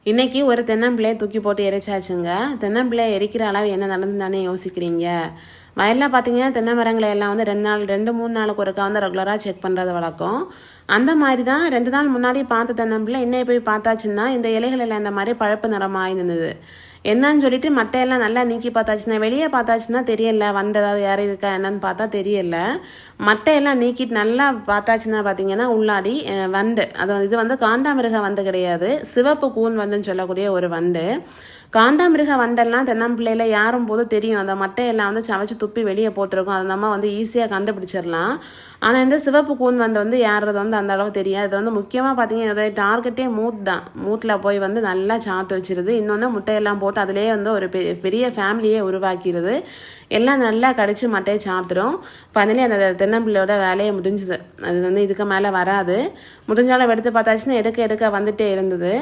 இன்றைக்கி ஒரு தென்னம்பிள்ளையை தூக்கி போட்டு எரிச்சாச்சுங்க. தென்னம்பிள்ளையை எரிக்கிற அளவு என்ன நடந்து தானே யோசிக்கிறீங்க. வயலில் பார்த்தீங்கன்னா தென்னை மரங்களை எல்லாம் வந்து 2-3 நாளுக்கு ஒருக்கா வந்து ரெகுலராக செக் பண்ணுறது வழக்கம். அந்த மாதிரி தான் 2 நாள் முன்னாடி பார்த்த தென்னம்பிள்ளை இன்னைக்கு போய் பார்த்தாச்சுன்னா இந்த இலைகள் எல்லாம் இந்த மாதிரி பழுப்பு நிறமாக இருந்தது. என்னன்னு சொல்லிட்டு மட்டையெல்லாம் நல்லா நீக்கி பார்த்தாச்சுன்னா வெளியே பார்த்தாச்சுன்னா தெரியல, வண்டு ஏதாவது யாரும் இருக்கா என்னன்னு பார்த்தா தெரியல. மட்டையெல்லாம் நீக்கிட்டு நல்லா பார்த்தாச்சுன்னா பார்த்தீங்கன்னா உள்ளாடி வண்டு, இது வந்து காண்டாமிருக வண்டு கிடையாது, சிவப்பு கூன் வந்துன்னு சொல்லக்கூடிய ஒரு வண்டு. காண்டாமிருக வண்டெல்லாம் தென்னம்பிள்ளையில யாரும் போது தெரியும், அந்த மட்டையெல்லாம் வந்து சமைச்சு துப்பி வெளியே போட்டிருக்கோம், அதை நம்ம வந்து ஈஸியாக கண்டுபிடிச்சிடலாம். ஆனால் இந்த சிவப்பு கூன் வண்டு வந்து யாரது வந்து அந்த அளவு தெரியாது. இது வந்து முக்கியமாக பார்த்தீங்கன்னா இதோட டார்கெட்டே மூட் தான். மூட்டில் போய் வந்து நல்லா சாப்பிட்டு வச்சிருது. இன்னொன்று முட்டையெல்லாம் போட்டு அதிலே வந்து ஒரு பெரிய ஃபேமிலியே உருவாக்கிடுது. எல்லாம் நல்லா கடிச்சு மட்டையை சாப்பிட்றோம். ஃபைனலி அந்த தென்னம்பிள்ளையோட வேலையை முடிஞ்சுது. அது வந்து இதுக்கு மேலே வராது. முடிஞ்சாலும் எடுத்து பார்த்தாச்சுன்னா எடுக்க வந்துட்டே இருந்தது.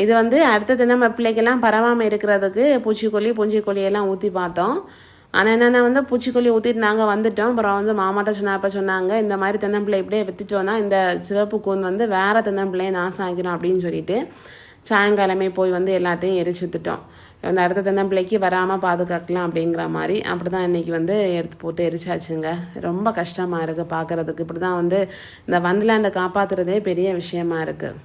இது வந்து அடுத்த தென்னை பிள்ளைக்கெல்லாம் பரவாமல் இருக்கிறதுக்கு பூச்சிக்கொல்லி எல்லாம் ஊற்றி பார்த்தோம். ஆனால் என்னென்னா வந்து பூச்சிக்கொல்லி ஊற்றிட்டு நாங்கள் வந்துட்டோம். அப்புறம் வந்து மாமா தான் சொன்னாங்க, இந்த மாதிரி தென்னம்பிள்ளை இப்படியே விற்றுட்டோன்னா இந்த சிவப்பு கூன் வந்து வேறு தென்னம்பிள்ளையை நாசம் ஆகிடும் அப்படின்னு சொல்லிட்டு சாயங்காலமே போய் வந்து எல்லாத்தையும் எரிச்சு விட்டுட்டோம். வந்து அடுத்த தென்னம்பிள்ளைக்கு வராமல் பாதுகாக்கலாம் அப்படிங்கிற மாதிரி. அப்படி தான் இன்றைக்கி வந்து எடுத்து போட்டு எரிச்சாச்சுங்க. ரொம்ப கஷ்டமாக இருக்குது பார்க்குறதுக்கு. இப்படி தான் வந்து இந்த வண்டலாண்டை காப்பாற்றுறதே பெரிய விஷயமா இருக்குது.